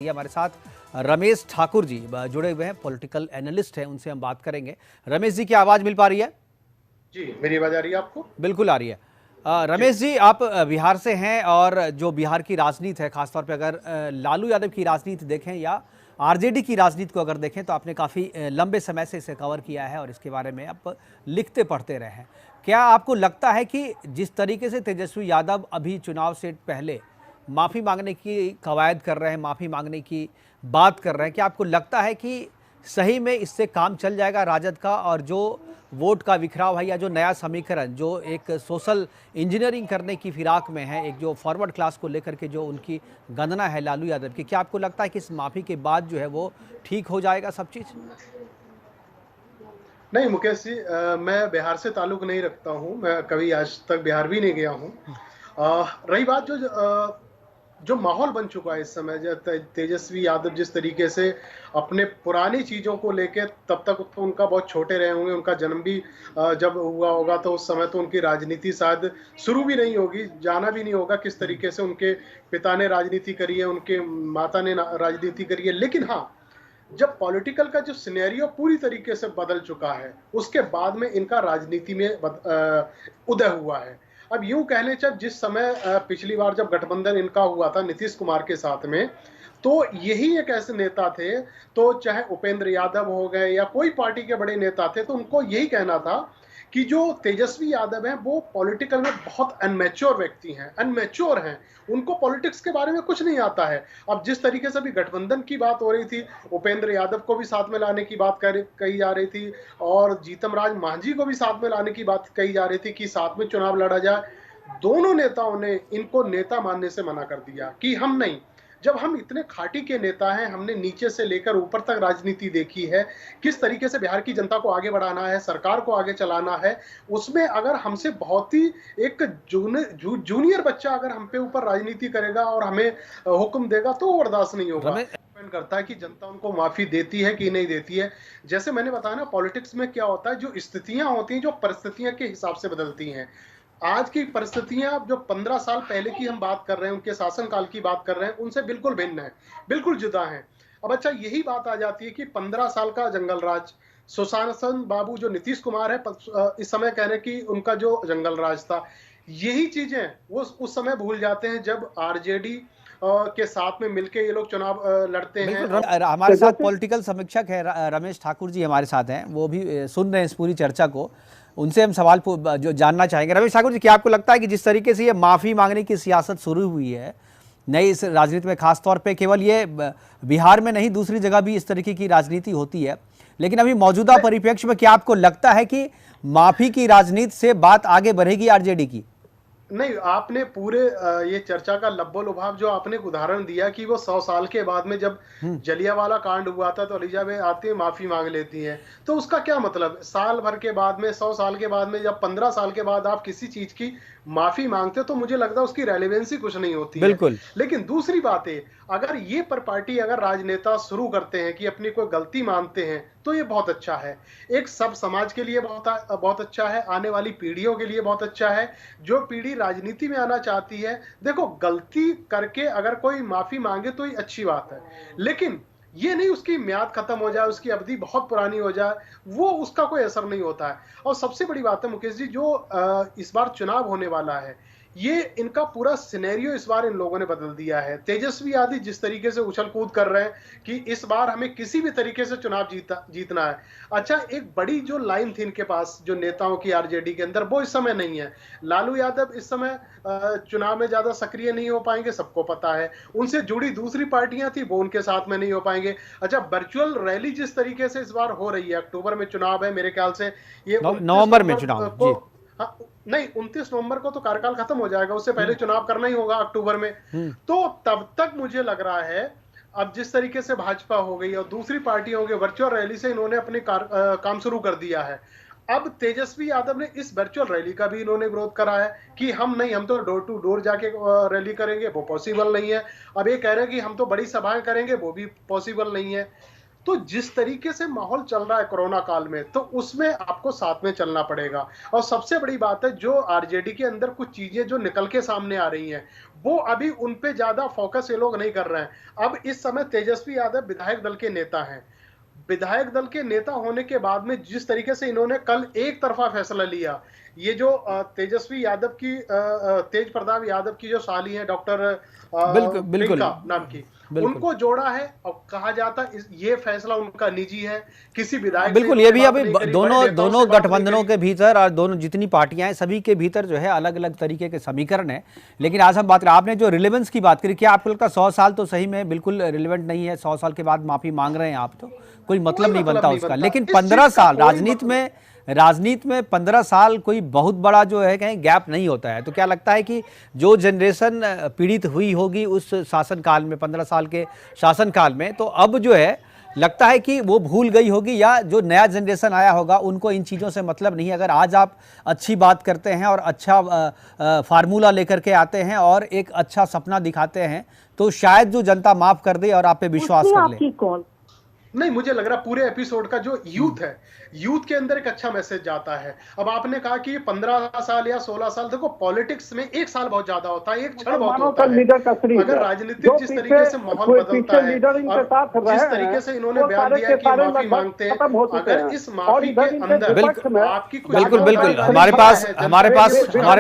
ये हमारे साथ रमेश ठाकुर जी जुड़े हुए हैं, पॉलिटिकल एनालिस्ट हैं, उनसे हम बात करेंगे। रमेश जी, की आवाज मिल पा रही है? जी, मेरी आवाज आ रही है आपको? बिल्कुल आ रही है। जी। रमेश जी, आप बिहार से हैं और जो बिहार की राजनीति है, खासतौर पे अगर लालू यादव की राजनीति देखें या आरजेडी की राजनीति को अगर देखें, तो आपने काफ़ी लंबे समय से इसे कवर किया है और इसके बारे में आप लिखते पढ़ते रहे हैं। क्या आपको लगता है कि जिस तरीके से तेजस्वी यादव अभी चुनाव से पहले माफ़ी मांगने की कवायद कर रहे हैं, माफ़ी मांगने की बात कर रहे हैं, क्या आपको लगता है कि सही में इससे काम चल जाएगा राजद का, और जो वोट का बिखराव है या जो नया समीकरण जो एक सोशल इंजीनियरिंग करने की फिराक में है, एक जो फॉरवर्ड क्लास को लेकर के जो उनकी गणना है लालू यादव की, क्या आपको लगता है कि इस माफ़ी के बाद जो है वो ठीक हो जाएगा सब चीज़? नहीं मुकेश जी, मैं बिहार से ताल्लुक नहीं रखता हूँ। मैं कभी आज तक बिहार भी नहीं गया हूँ। रही बात जो माहौल बन चुका है इस समय, जो तेजस्वी यादव जिस तरीके से अपने पुरानी चीज़ों को लेके, तब तक तो उनका बहुत छोटे रहे होंगे, उनका जन्म भी जब हुआ होगा तो उस समय तो उनकी राजनीति शायद शुरू भी नहीं होगी, जाना भी नहीं होगा किस तरीके से उनके पिता ने राजनीति करी है, उनके माता ने राजनीति करी है। लेकिन हाँ, जब पॉलिटिकल का जो सिनेरियो पूरी तरीके से बदल चुका है, उसके बाद में इनका राजनीति में उदय हुआ है। अब यूं कह लें, जब जिस समय पिछली बार जब गठबंधन इनका हुआ था नीतीश कुमार के साथ में, तो यही एक ऐसे नेता थे, तो चाहे उपेंद्र यादव हो गए या कोई पार्टी के बड़े नेता थे, तो उनको यही कहना था कि जो तेजस्वी यादव हैं वो पॉलिटिकल में बहुत अनमैच्योर व्यक्ति हैं, अनमैच्योर हैं, उनको पॉलिटिक्स के बारे में कुछ नहीं आता है। अब जिस तरीके से भी गठबंधन की बात हो रही थी, उपेंद्र यादव को भी साथ में लाने की बात कही जा रही थी, और जीतन राम मांझी को भी साथ में लाने की बात कही जा रही थी कि साथ में चुनाव लड़ा जाए। दोनों नेताओं ने इनको नेता मानने से मना कर दिया कि हम नहीं। जब हम इतने खाटी के नेता हैं, हमने नीचे से लेकर ऊपर तक राजनीति देखी है, किस तरीके से बिहार की जनता को आगे बढ़ाना है, सरकार को आगे चलाना है, उसमें अगर हमसे बहुत ही एक जूनियर बच्चा अगर हम पे ऊपर राजनीति करेगा और हमें हुक्म देगा तो वो बर्दाश्त नहीं होगा। डिपेंड करता है कि जनता उनको माफी देती है कि नहीं देती है। जैसे मैंने बताया ना, पॉलिटिक्स में क्या होता है, जो स्थितियां होती हैं, जो परिस्थितियां के हिसाब से बदलती हैं। आज की परिस्थितियां जो 15 साल पहले की हम बात कर रहे हैं, उनके शासनकाल की बात कर रहे हैं, उनसे बिल्कुल भिन्न है, बिल्कुल जुदा है। अब अच्छा, यही बात आ जाती है कि 15 साल का जंगल राज, सुशासन बाबू जो नीतीश कुमार है, इस समय कह रहे कि उनका जो जंगल राज था, यही चीजें वो उस समय भूल जाते हैं जब आरजेडी के साथ में मिलके ये लोग चुनाव लड़ते हैं। हमारे साथ पॉलिटिकल समीक्षक है रमेश ठाकुर जी हमारे साथ हैं, वो भी सुन रहे हैं इस पूरी चर्चा को, उनसे हम सवाल जो जानना चाहेंगे। रमेश ठाकुर जी, क्या आपको लगता है कि जिस तरीके से ये माफ़ी मांगने की सियासत शुरू हुई है नई इस राजनीति में, खासतौर पे केवल ये बिहार में नहीं दूसरी जगह भी इस तरीके की राजनीति होती है, लेकिन अभी मौजूदा परिप्रेक्ष्य में क्या आपको लगता है कि माफ़ी की राजनीति से बात आगे बढ़ेगी आरजेडी की? नहीं, आपने पूरे ये चर्चा का लब्बो-लुभाव जो आपने एक उदाहरण दिया कि वो 100 साल के बाद में जब जलियांवाला कांड हुआ था, तो एलिजाबेथ आती है, माफी मांग लेती हैं। तो उसका क्या मतलब? साल भर के बाद में, 100 साल के बाद में, जब 15 साल के बाद आप किसी चीज की माफी मांगते हो, तो मुझे लगता है उसकी रेलेवेंसी कुछ नहीं होती है। बिल्कुल। लेकिन दूसरी बात है, अगर ये पर पार्टी अगर राजनेता शुरू करते हैं कि अपनी कोई गलती मानते हैं, तो ये बहुत अच्छा है। एक सब समाज के लिए बहुत अच्छा है, आने वाली पीढ़ियों के लिए बहुत अच्छा है। जो पीढ़ी राजनीति में आना चाहती है, देखो, गलती करके अगर कोई माफी मांगे तो ये अच्छी बात है, लेकिन ये नहीं उसकी म्याद खत्म हो जाए, उसकी अवधि बहुत पुरानी हो जाए, वो उसका कोई असर नहीं होता है। और सबसे बड़ी बात है मुकेश जी, जो इस बार चुनाव होने वाला है, ये इनका पूरा सिनेरियो इस बार इन लोगों ने बदल दिया है। तेजस्वी यादव जिस तरीके से उछल कूद कर रहे हैं कि इस बार हमें किसी भी तरीके से चुनाव जीतना है। अच्छा, एक बड़ी जो लाइन थी इनके पास, जो नेताओं की आरजेडी के अंदर, वो इस समय नहीं है। लालू यादव इस समय चुनाव में ज्यादा सक्रिय नहीं हो पाएंगे, सबको पता है। उनसे जुड़ी दूसरी पार्टियां थी, वो उनके साथ में नहीं हो पाएंगे। अच्छा, वर्चुअल रैली जिस तरीके से इस बार हो रही है, अक्टूबर में चुनाव है मेरे ख्याल से, ये नवंबर में चुनाव को, हाँ, नहीं, 29 नवंबर को तो कार्यकाल खत्म हो जाएगा, उससे पहले चुनाव करना ही होगा अक्टूबर में। तो तब तक मुझे लग रहा है, अब जिस तरीके से भाजपा हो गई और दूसरी पार्टियों के वर्चुअल रैली से इन्होंने अपने काम शुरू कर दिया है। अब तेजस्वी यादव ने इस वर्चुअल रैली का भी इन्होंने विरोध करा है कि हम नहीं, हम तो डोर टू डोर जाके रैली करेंगे, वो पॉसिबल नहीं है। अब ये कह रहे हैं कि हम तो बड़ी सभाएं करेंगे, वो भी पॉसिबल नहीं है। तो जिस तरीके से माहौल चल रहा है कोरोना काल में, तो उसमें आपको साथ में चलना पड़ेगा। और सबसे बड़ी बात है, जो आरजेडी के अंदर कुछ चीजें जो निकल के सामने आ रही हैं, वो अभी उन पे ज्यादा फोकस ये लोग नहीं कर रहे हैं। अब इस समय तेजस्वी यादव विधायक दल के नेता हैं। विधायक दल के नेता होने के बाद में जिस तरीके से इन्होंने कल एक तरफा फैसला लिया, ये जो तेजस्वी यादव की तेज प्रताप यादव की जो साली है डॉक्टर बिल्कुल नाम की, उनको जोड़ा है और कहा जाता ये फैसला उनका निजी है, किसी विधायक बिल्कुल। ये भी अभी दोनों गठबंधनों के भीतर और दोनों जितनी पार्टियां हैं सभी के भीतर जो है अलग अलग तरीके के समीकरण है। लेकिन आज हम बात करें, आपने जो रिलेवेंस की बात करी, क्या आपको लगता है 100 साल तो सही में बिल्कुल रिलेवेंट नहीं है? 100 साल के बाद माफी मांग रहे हैं आप, तो कोई मतलब नहीं बनता उसका। लेकिन 15 साल राजनीति में 15 साल कोई बहुत बड़ा जो है कहीं गैप नहीं होता है। तो क्या लगता है कि जो जनरेशन पीड़ित हुई होगी उस शासनकाल में, 15 साल के शासनकाल में, तो अब जो है लगता है कि वो भूल गई होगी, या जो नया जनरेशन आया होगा उनको इन चीज़ों से मतलब नहीं? अगर आज आप अच्छी बात करते हैं और अच्छा फार्मूला लेकर के आते हैं और एक अच्छा सपना दिखाते हैं, तो शायद जो जनता माफ कर दे और आप पे विश्वास कर ले। नहीं, मुझे लग रहा पूरे एपिसोड का जो यूथ है, यूथ के अंदर एक अच्छा मैसेज जाता है। अब आपने कहा कि 15 साल या 16 साल, देखो पॉलिटिक्स में एक साल बहुत ज्यादा होता है, एक क्षण बहुत होता है। अगर राजनीतिक जिस तरीके से माहौल बदलता है और जिस तरीके से इन्होंने बयान दिया कि माफी मांगते हैं, अगर इस माफी के अंदर आपकी बिल्कुल हमारे पास